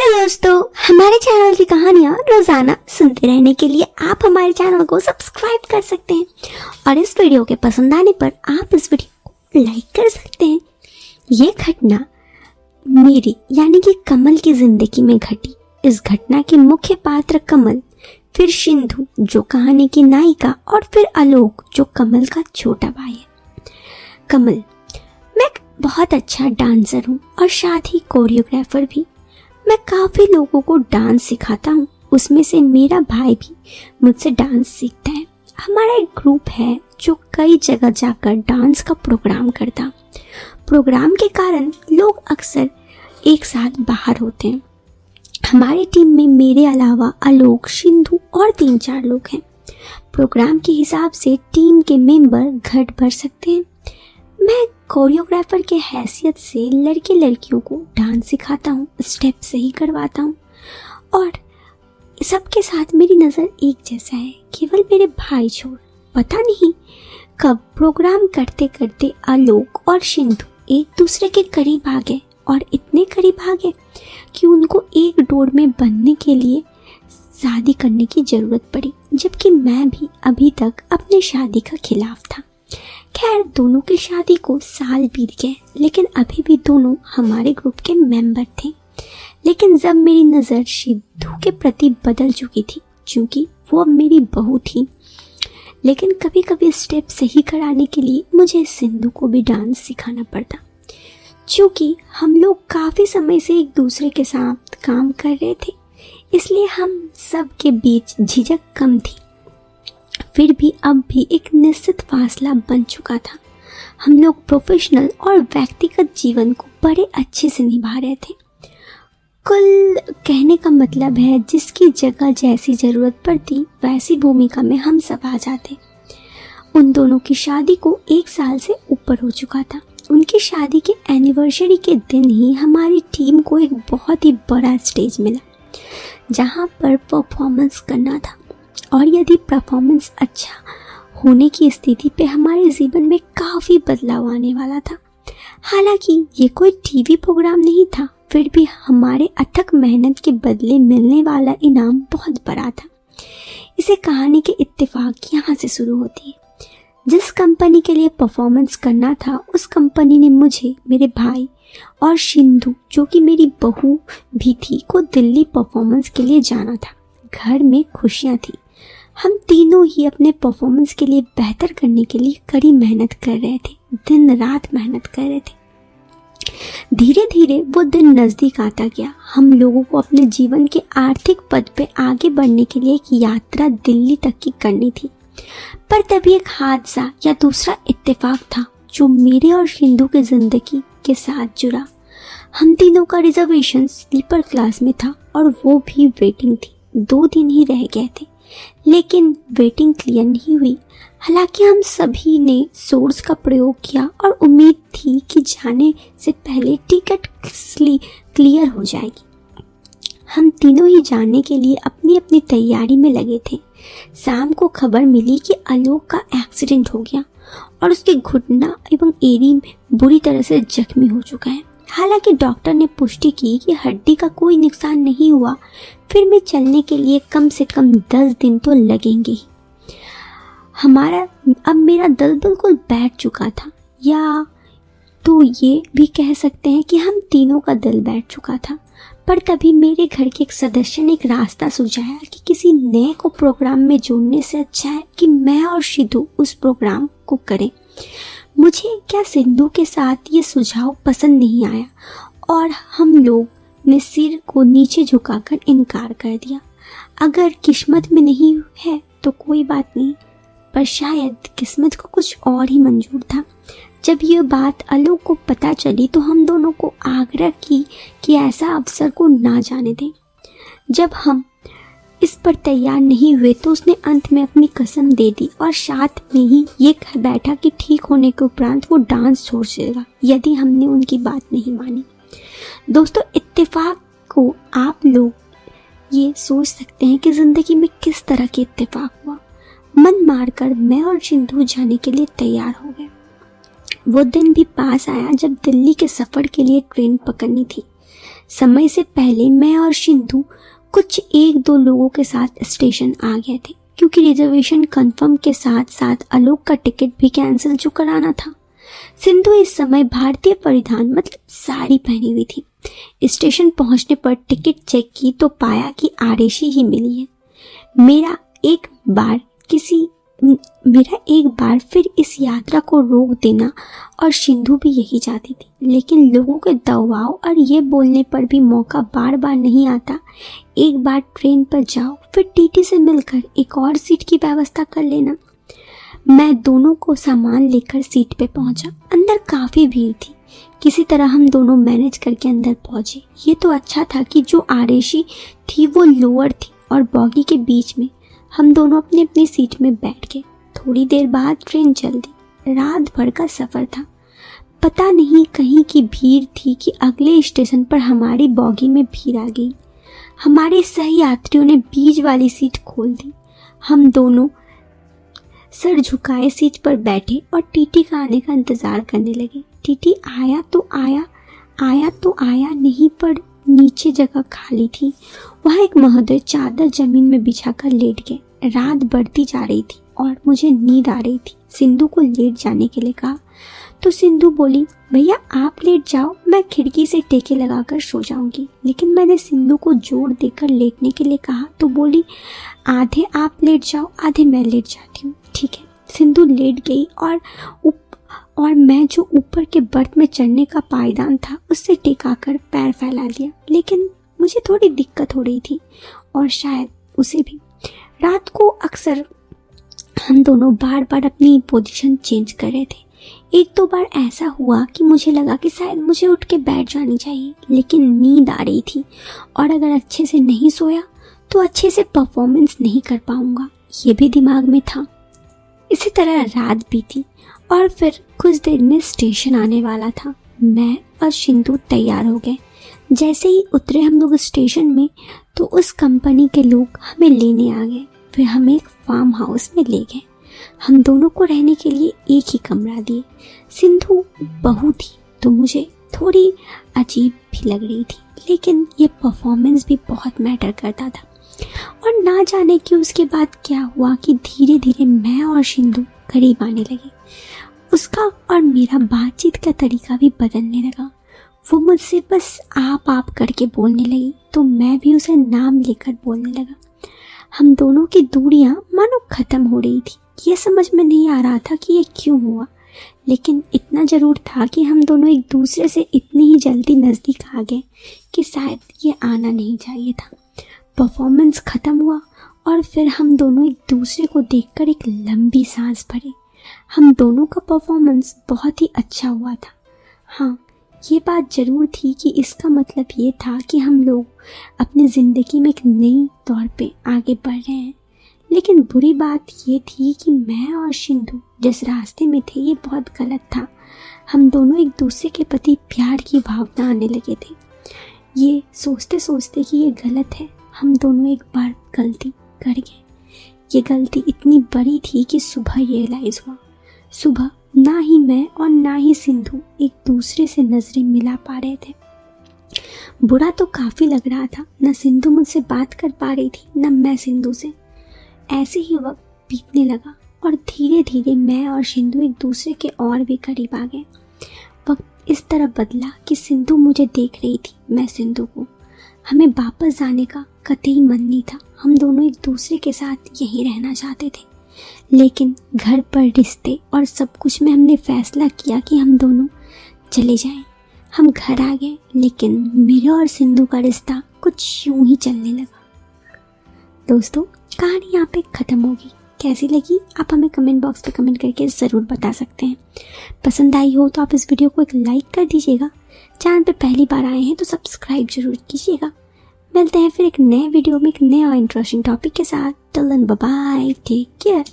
Hello दोस्तों, हमारे channel की कहानियाँ रोजाना सुनते रहने के लिए आप हमारे चैनल को सब्सक्राइब कर सकते हैं और इस वीडियो के पसंद आने पर आप इस वीडियो को लाइक कर सकते हैं। ये घटना मेरी यानी कि कमल की जिंदगी में घटी। इस घटना के मुख्य पात्र कमल, फिर सिंधु जो कहानी की नायिका और फिर आलोक जो कमल का छोटा भाई है। कमल, मैं बहुत अच्छा डांसर हूँ और साथ ही कोरियोग्राफर भी। मैं काफ़ी लोगों को डांस सिखाता हूँ, उसमें से मेरा भाई भी मुझसे डांस सीखता है। हमारा एक ग्रुप है जो कई जगह जाकर डांस का प्रोग्राम करता। प्रोग्राम के कारण लोग अक्सर एक साथ बाहर होते हैं। हमारी टीम में मेरे अलावा आलोक, सिंधु और 3-4 लोग हैं। प्रोग्राम के हिसाब से टीम के मेंबर घट बढ़ सकते हैं। मैं कोरियोग्राफर के हैसियत से लड़के लड़कियों को डांस सिखाता हूँ, स्टेप सही करवाता हूँ और सबके साथ मेरी नज़र एक जैसा है, केवल मेरे भाई छोड़। पता नहीं कब प्रोग्राम करते करते आलोक और सिंधु एक दूसरे के करीब आ गए और इतने करीब आ गए कि उनको एक डोर में बंधने के लिए शादी करने की ज़रूरत पड़ी, जबकि मैं भी अभी तक अपने शादी का खिलाफ था। खैर, दोनों की शादी को साल बीत गए, लेकिन अभी भी दोनों हमारे ग्रुप के मेंबर थे। लेकिन जब मेरी नज़र सिंधु के प्रति बदल चुकी थी, क्योंकि वो अब मेरी बहू थी। लेकिन कभी कभी स्टेप सही कराने के लिए मुझे सिंधु को भी डांस सिखाना पड़ता। क्योंकि हम लोग काफ़ी समय से एक दूसरे के साथ काम कर रहे थे, इसलिए हम सब के बीच झिझक कम थी। फिर भी अब भी एक निश्चित फासला बन चुका था। हम लोग प्रोफेशनल और व्यक्तिगत जीवन को बड़े अच्छे से निभा रहे थे। कुल कहने का मतलब है, जिसकी जगह जैसी ज़रूरत पड़ती वैसी भूमिका में हम सब आ जाते। उन दोनों की शादी को 1 साल से ऊपर हो चुका था। उनकी शादी के एनिवर्सरी के दिन ही हमारी टीम को एक बहुत ही बड़ा स्टेज मिला, जहाँ पर परफॉर्मेंस करना था। और यदि परफॉर्मेंस अच्छा होने की स्थिति पे हमारे जीवन में काफ़ी बदलाव आने वाला था। हालांकि ये कोई टीवी प्रोग्राम नहीं था, फिर भी हमारे अथक मेहनत के बदले मिलने वाला इनाम बहुत बड़ा था। इसे कहानी के इत्तेफाक यहाँ से शुरू होती है। जिस कंपनी के लिए परफॉर्मेंस करना था, उस कंपनी ने मुझे, मेरे भाई और सिंधु जो कि मेरी बहू भी थी, को दिल्ली परफॉर्मेंस के लिए जाना था। घर में खुशियाँ थी। हम तीनों ही अपने परफॉर्मेंस के लिए बेहतर करने के लिए कड़ी मेहनत कर रहे थे, दिन रात मेहनत कर रहे थे। धीरे धीरे वो दिन नज़दीक आता गया। हम लोगों को अपने जीवन के आर्थिक पद पे आगे बढ़ने के लिए एक यात्रा दिल्ली तक की करनी थी। पर तभी एक हादसा या दूसरा इत्तेफाक था जो मेरे और सिंधु की जिंदगी के साथ जुड़ा। हम तीनों का रिजर्वेशन स्लीपर क्लास में था और वो भी वेटिंग थी। 2 दिन ही रह गए थे, लेकिन वेटिंग क्लियर नहीं हुई। हालांकि हम सभी ने सोर्स का प्रयोग किया और उम्मीद थी कि जाने से पहले टिकट क्लियर हो जाएगी। हम तीनों ही जाने के लिए अपनी अपनी तैयारी में लगे थे। शाम को खबर मिली कि आलोक का एक्सीडेंट हो गया और उसके घुटना एवं एड़ी बुरी तरह से जख्मी हो चुका है। हालांकि डॉक्टर ने पुष्टि की कि हड्डी का कोई नुकसान नहीं हुआ, फिर भी चलने के लिए कम से कम 10 दिन तो लगेंगे ही। अब मेरा दिल बिल्कुल बैठ चुका था, या तो ये भी कह सकते हैं कि हम तीनों का दिल बैठ चुका था। पर तभी मेरे घर के एक सदस्य ने एक रास्ता सुझाया कि किसी नए को प्रोग्राम में जोड़ने से अच्छा है कि मैं और सिंधु उस प्रोग्राम को करें। मुझे क्या सिंधु के साथ ये सुझाव पसंद नहीं आया और हम लोग ने सिर को नीचे झुकाकर इनकार कर दिया। अगर किस्मत में नहीं है तो कोई बात नहीं, पर शायद किस्मत को कुछ और ही मंजूर था। जब ये बात आलोक को पता चली तो हम दोनों को आग्रह की कि ऐसा अवसर को ना जाने दें। जब हम इस पर तैयार नहीं हुए तो उसने अंत में अपनी कसम दे दी और साथ में ही ये कह बैठा कि ठीक होने के उपरांत वो डांस छोड़ देगा यदि हमने उनकी बात नहीं मानी। दोस्तों, इत्तेफाक को आप लोग ये सोच सकते हैं कि ज़िंदगी में किस तरह के इत्तेफाक हुआ। मन मारकर मैं और सिंधु जाने के लिए तैयार हो गए। वो दिन भी पास आया जब दिल्ली के सफ़र के लिए ट्रेन पकड़नी थी। समय से पहले मैं और सिंधु कुछ 1-2 लोगों के साथ स्टेशन आ गए थे, क्योंकि रिजर्वेशन कंफर्म के साथ साथ आलोक का टिकट भी कैंसिल जो कराना था। सिंधु इस समय भारतीय परिधान मतलब साड़ी पहनी हुई थी। स्टेशन पहुंचने पर टिकट चेक की तो पाया कि आरएसी ही मिली है। मेरा एक बार फिर इस यात्रा को रोक देना और सिंधु भी यही चाहती थी, लेकिन लोगों के दबाव और ये बोलने पर भी मौका बार बार नहीं आता। एक बार ट्रेन पर जाओ, फिर टीटी से मिलकर एक और सीट की व्यवस्था कर लेना। मैं दोनों को सामान लेकर सीट पे पहुंचा। अंदर काफ़ी भीड़ थी। किसी तरह हम दोनों मैनेज करके अंदर पहुंचे। ये तो अच्छा था कि जो आरएसी थी वो लोअर थी और बॉगी के बीच में। हम दोनों अपनी अपनी सीट में बैठ गए। थोड़ी देर बाद ट्रेन चल दी। रात भर का सफ़र था। पता नहीं कहीं की भीड़ थी कि अगले स्टेशन पर हमारी बॉगी में भीड़ आ गई। हमारे सह यात्रियों ने बीच वाली सीट खोल दी। हम दोनों सर झुकाए सीट पर बैठे और टीटी का आने का इंतज़ार करने लगे। टीटी आया तो आया नहीं, पर नीचे जगह खाली थी। वहाँ एक महोदय चादर जमीन में बिछाकर लेट गए। रात बढ़ती जा रही थी और मुझे नींद आ रही थी। सिंधु को लेट जाने के लिए कहा तो सिंधु बोली, भैया आप लेट जाओ, मैं खिड़की से टेके लगाकर सो जाऊंगी। लेकिन मैंने सिंधु को जोर देकर लेटने के लिए कहा तो बोली, आधे आप लेट जाओ, आधे मैं लेट जाती हूँ। ठीक है। सिंधु लेट गई और मैं जो ऊपर के बर्थ में चढ़ने का पायदान था उससे टेकाकर पैर फैला लिया। लेकिन मुझे थोड़ी दिक्कत हो रही थी और शायद उसे भी। रात को अक्सर हम दोनों बार बार अपनी पोजीशन चेंज कर रहे थे। 1-2 बार ऐसा हुआ कि मुझे लगा कि शायद मुझे उठ के बैठ जानी चाहिए, लेकिन नींद आ रही थी और अगर अच्छे से नहीं सोया तो अच्छे से परफॉर्मेंस नहीं कर पाऊंगा, ये भी दिमाग में था। इसी तरह रात बीती और फिर कुछ देर में स्टेशन आने वाला था। मैं और सिंधु तैयार हो गए। जैसे ही उतरे हम लोग स्टेशन में तो उस कंपनी के लोग हमें लेने आ गए। फिर हमें एक फार्म हाउस में ले गए। हम दोनों को रहने के लिए एक ही कमरा दिए। सिंधु बहू थी तो मुझे थोड़ी अजीब भी लग रही थी, लेकिन ये परफॉर्मेंस भी बहुत मैटर करता था। और ना जाने कि उसके बाद क्या हुआ कि धीरे धीरे मैं और सिंधु करीब आने लगे। उसका और मेरा बातचीत का तरीका भी बदलने लगा। वो मुझसे बस आप करके बोलने लगी तो मैं भी उसे नाम लेकर बोलने लगा। हम दोनों की दूरियां मानो ख़त्म हो रही थी। ये समझ में नहीं आ रहा था कि ये क्यों हुआ, लेकिन इतना ज़रूर था कि हम दोनों एक दूसरे से इतनी ही जल्दी नज़दीक आ गए कि शायद ये आना नहीं चाहिए था। परफॉर्मेंस ख़त्म हुआ और फिर हम दोनों एक दूसरे को देखकर एक लंबी सांस भरे। हम दोनों का परफॉर्मेंस बहुत ही अच्छा हुआ था। हाँ, ये बात ज़रूर थी कि इसका मतलब ये था कि हम लोग अपनी ज़िंदगी में एक नई दौर पे आगे बढ़ रहे हैं। लेकिन बुरी बात ये थी कि मैं और सिंधु जिस रास्ते में थे ये बहुत गलत था। हम दोनों एक दूसरे के प्रति प्यार की भावना आने लगे थे। ये सोचते सोचते कि ये गलत है, हम दोनों एक बार गलती कर गए। ये गलती इतनी बड़ी थी कि सुबह ये रियलाइज़ हुआ। सुबह ना ही मैं और ना ही सिंधु एक दूसरे से नज़रें मिला पा रहे थे। बुरा तो काफ़ी लग रहा था। न सिंधु मुझसे बात कर पा रही थी, न मैं सिंधु से। ऐसे ही वक्त बीतने लगा और धीरे धीरे मैं और सिंधु एक दूसरे के और भी करीब आ गए। वक्त इस तरह बदला कि सिंधु मुझे देख रही थी, मैं सिंधु को। हमें वापस जाने का कतई मन नहीं था। हम दोनों एक दूसरे के साथ यहीं रहना चाहते थे, लेकिन घर पर रिश्ते और सब कुछ में हमने फैसला किया कि हम दोनों चले जाएं। हम घर आ गए, लेकिन मेरे और सिंधु का रिश्ता कुछ यूं ही चलने लगा। दोस्तों, कहानी यहाँ पे ख़त्म होगी। कैसी लगी आप हमें कमेंट बॉक्स पे कमेंट करके ज़रूर बता सकते हैं। पसंद आई हो तो आप इस वीडियो को एक लाइक कर दीजिएगा। चैनल पे पहली बार आए हैं तो सब्सक्राइब जरूर कीजिएगा। मिलते हैं फिर एक नए वीडियो में एक नए और इंटरेस्टिंग टॉपिक के साथ। Till then bye bye, take care.